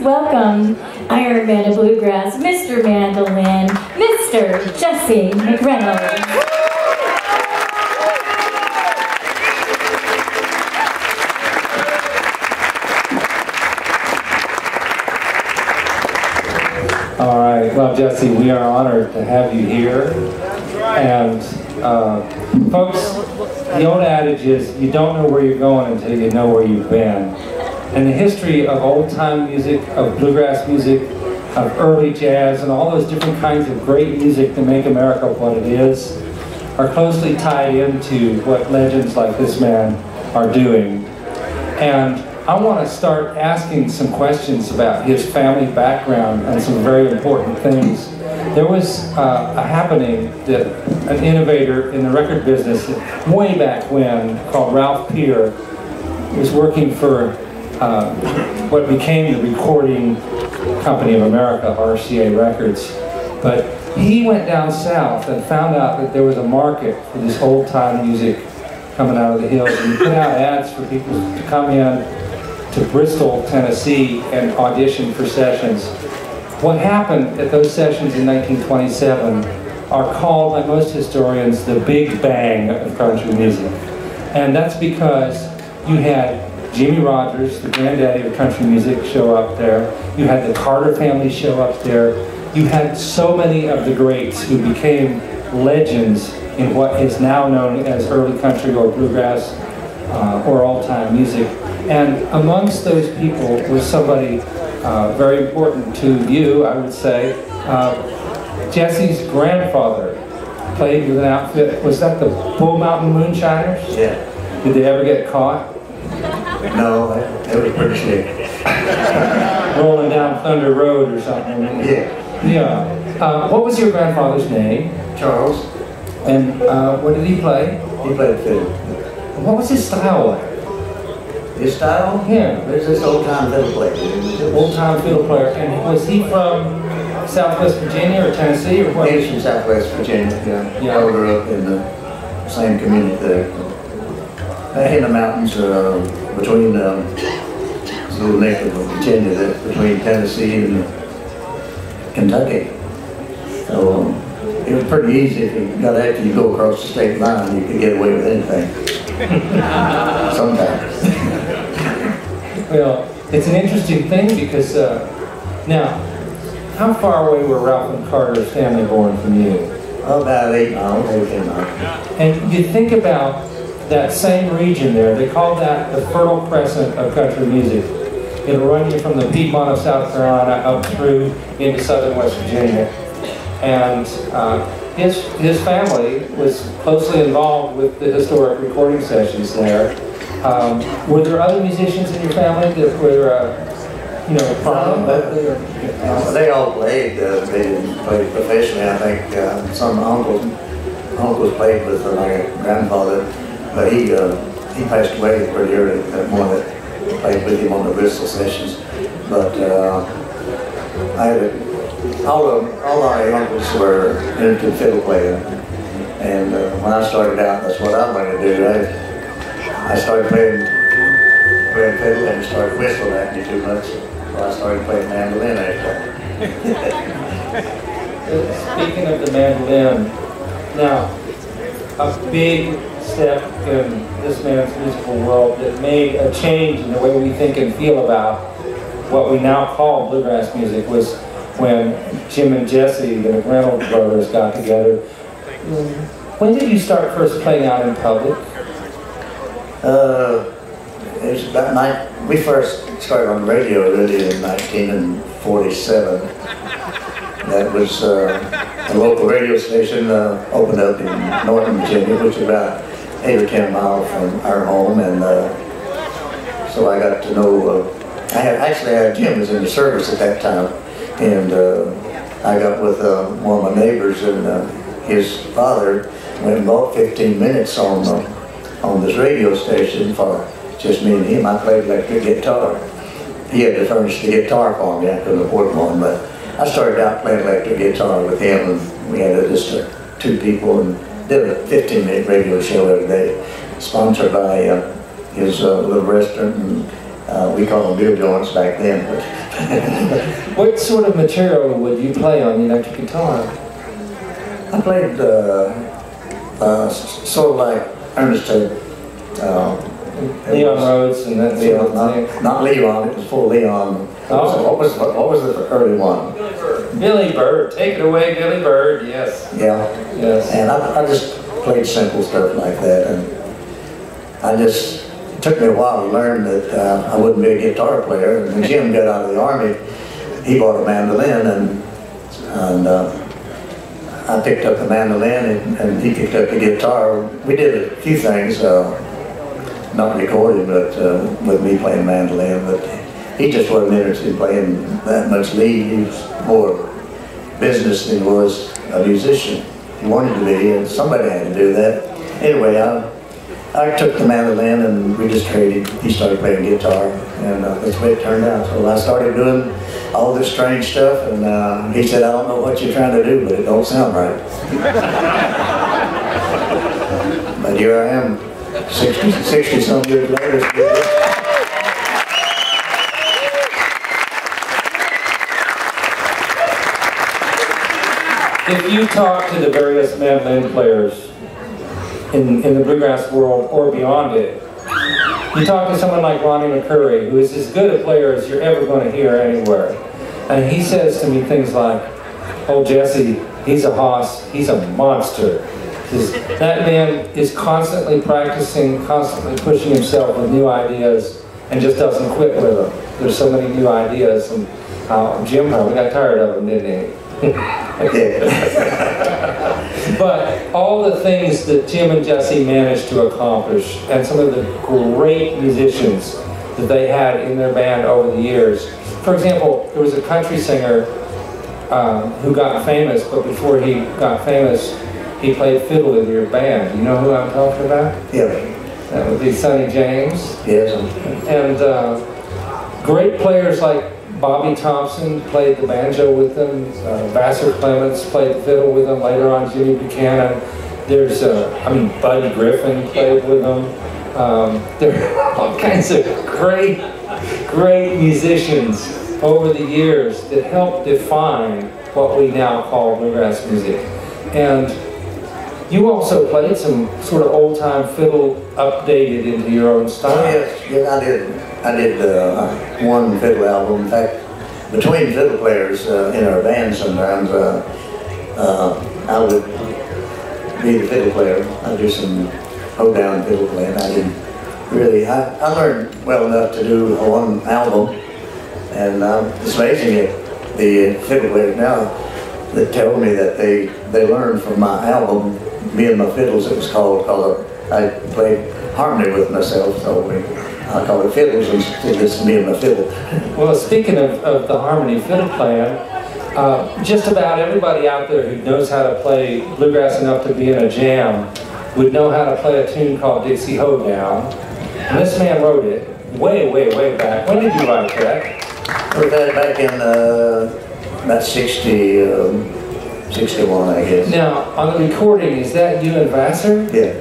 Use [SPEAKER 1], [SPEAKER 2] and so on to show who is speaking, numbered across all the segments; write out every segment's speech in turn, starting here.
[SPEAKER 1] please welcome Iron Man of Bluegrass, Mr. Mandolin, Mr. Jesse McReynolds.
[SPEAKER 2] All right, well, Jesse, we are honored to have you here. And folks, the old adage is you don't know where you're going until you know where you've been. And the history of old-time music, of bluegrass music, of early jazz, and all those different kinds of great music that make America what it is, are closely tied into what legends like this man are doing. And I want to start asking some questions about his family background and some very important things. There was a happening that an innovator in the record business way back when, called Ralph Peer, was working for what became the Recording Company of America, RCA Records. But he went down south and found out that there was a market for this old-time music coming out of the hills, and he put out ads for people to come in to Bristol, Tennessee, and audition for sessions. What happened at those sessions in 1927 are called by most historians the Big Bang of country music. And that's because you had Jimmy Rogers, the granddaddy of country music, show up there. You had the Carter family show up there. You had so many of the greats who became legends in what is now known as early country or bluegrass or old-time music. And amongst those people was somebody very important to you, I would say. Jesse's grandfather played with an outfit. Was that the Bull Mountain Moonshiners?
[SPEAKER 3] Yeah.
[SPEAKER 2] Did they ever get caught?
[SPEAKER 3] No, that was pretty slick.
[SPEAKER 2] Rolling down Thunder Road or something.
[SPEAKER 3] Yeah.
[SPEAKER 2] Yeah. What was your grandfather's name?
[SPEAKER 3] Charles.
[SPEAKER 2] And what did he play?
[SPEAKER 3] He played fiddle.
[SPEAKER 2] What was his style like?
[SPEAKER 3] His style?
[SPEAKER 2] Yeah.
[SPEAKER 3] There's this old-time fiddle player.
[SPEAKER 2] Old-time fiddle player. And was he from Southwest Virginia or Tennessee or what?
[SPEAKER 3] He's from Southwest Virginia, yeah.
[SPEAKER 2] Yeah.
[SPEAKER 3] I grew up in the same community there. In the mountains between this little neck of Virginia, that's between Tennessee and Kentucky. So it was pretty easy. If you got after you go across the state line, you could get away with anything. Sometimes.
[SPEAKER 2] Well, it's an interesting thing because now, how far away were Ralph and Carter's family born from you?
[SPEAKER 3] About 8 miles, 10 miles.
[SPEAKER 2] And you think about that same region there, they call that the Fertile Crescent of country music. It'll run you from the Piedmont of South Carolina up through into southern West Virginia. And his family was closely involved with the historic recording sessions there. Were there other musicians in your family that were, prominent?
[SPEAKER 3] They all played. They didn't play professionally. I think some uncles played with my grandfather, but he passed away pretty early. That one that played with him on the Bristol sessions. But I had all our uncles were into fiddle playing, and when I started out, that's what I wanted to do. I started playing fiddle and started whistling at me too much, so I started playing mandolin after.
[SPEAKER 2] Speaking of the mandolin, now a big step in this man's musical world that made a change in the way we think and feel about what we now call bluegrass music was when Jim and Jesse, the McReynolds brothers, got together. When did you start first playing out in public?
[SPEAKER 3] It was about we first started on the radio really in 1947. That was a local radio station opened up in northern Virginia, which is about 8 or 10 miles from our home, and so I got to know. Jim was in the service at that time, and I got with one of my neighbors, and his father went and bought 15 minutes on this radio station for just me and him. I played electric guitar. He had to furnish the guitar for me. I couldn't afford one, but I started out playing electric guitar with him, and we had just 2 people and did a 15-minute radio show every day, sponsored by his little restaurant, We called them beer joints back then.
[SPEAKER 2] What sort of material would you play on the electric guitar?
[SPEAKER 3] I played sort of like Ernest
[SPEAKER 2] Leon Rhodes and that sort of thing.
[SPEAKER 3] Not Leon, it was for Leon. What was the early one?
[SPEAKER 2] Billy Bird. Take it away, Billy Bird. Yes.
[SPEAKER 3] Yeah.
[SPEAKER 2] Yes.
[SPEAKER 3] And I just played simple stuff like that, and it took me a while to learn that I wouldn't be a guitar player. And when Jim got out of the Army, he bought a mandolin, and I picked up the mandolin, and he picked up the guitar. We did a few things, not recorded, but with me playing mandolin. But he just wasn't interested in playing that much lead. He was more business than he was a musician. He wanted to be, and somebody had to do that. Anyway, I took the mandolin and we just traded. He started playing guitar, and that's the way it turned out. So I started doing all this strange stuff, and he said, "I don't know what you're trying to do, but it don't sound right." But here I am, 60 some years later.
[SPEAKER 2] If you talk to the various mandolin players in the bluegrass world or beyond it, you talk to someone like Ronnie McCurry, who is as good a player as you're ever going to hear anywhere. And he says to me things like, "Oh, Jesse, he's a hoss, he's a monster." That man is constantly practicing, constantly pushing himself with new ideas, and just doesn't quit with them. There's so many new ideas, and Jim probably got tired of them, didn't he? But all the things that Jim and Jesse managed to accomplish, and some of the great musicians that they had in their band over the years. For example, there was a country singer who got famous, but before he got famous, he played fiddle in your band. You know who I'm talking about?
[SPEAKER 3] Yeah.
[SPEAKER 2] That would be Sonny James.
[SPEAKER 3] Yes.
[SPEAKER 2] And great players like Bobby Thompson played the banjo with them. Vassar Clements played the fiddle with them. Later on, Jimmy Buchanan. There's, Buddy Griffin played with them. There are all kinds of great musicians over the years that helped define what we now call bluegrass music. And you also played some sort of old-time fiddle updated into your own style.
[SPEAKER 3] Oh, yes, I did one fiddle album. In fact, between fiddle players in our band sometimes, I would be the fiddle player. I'd do some hold-down fiddle playing. I learned well enough to do one album, and it's amazing that the fiddle players now that tell me that they learned from my album, me and my fiddles, it was called, I played harmony with myself, so I call it fiddles, and this is me and my fiddle.
[SPEAKER 2] Well, speaking of the harmony fiddle playing, just about everybody out there who knows how to play bluegrass enough to be in a jam would know how to play a tune called Dixie Hoedown. And this man wrote it way, way, way back. When did you write that?
[SPEAKER 3] I wrote that back in about 61, I guess.
[SPEAKER 2] Now, on the recording, is that you and Vassar?
[SPEAKER 3] Yeah.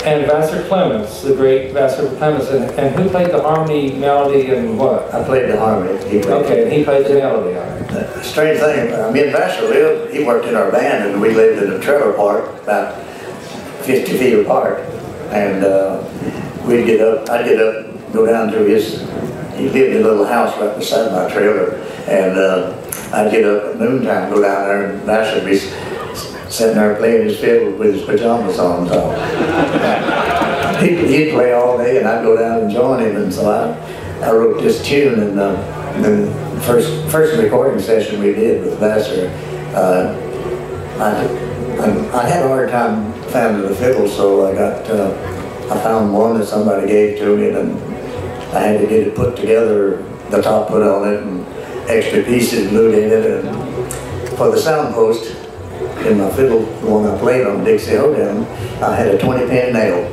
[SPEAKER 2] And Vassar Clements, the great Vassar Clements, and who played the harmony, melody, and what?
[SPEAKER 3] I played the harmony.
[SPEAKER 2] Okay, and he played the melody on it.
[SPEAKER 3] Strange thing, me and Vassar lived, he worked in our band, and we lived in a trailer park about 50 feet apart. And I'd get up, go down to his, he lived in a little house right beside my trailer, and I'd get up at noontime, go down there, and Vassar would be sitting there playing his fiddle with his pajamas on. So he'd play all day, and I'd go down and join him. And so I wrote this tune, and the first recording session we did with Vassar, I had a hard time finding the fiddle, so I found one that somebody gave to me, and I had to get it put together, the top put on it, and extra pieces glued in it. And for the sound post in my fiddle, the one I played on Dixie Hoedown, I had a 20-pin nail.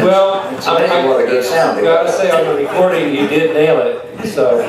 [SPEAKER 2] Well,
[SPEAKER 3] what a good sound.
[SPEAKER 2] I gotta say, on the recording, you did nail it. So.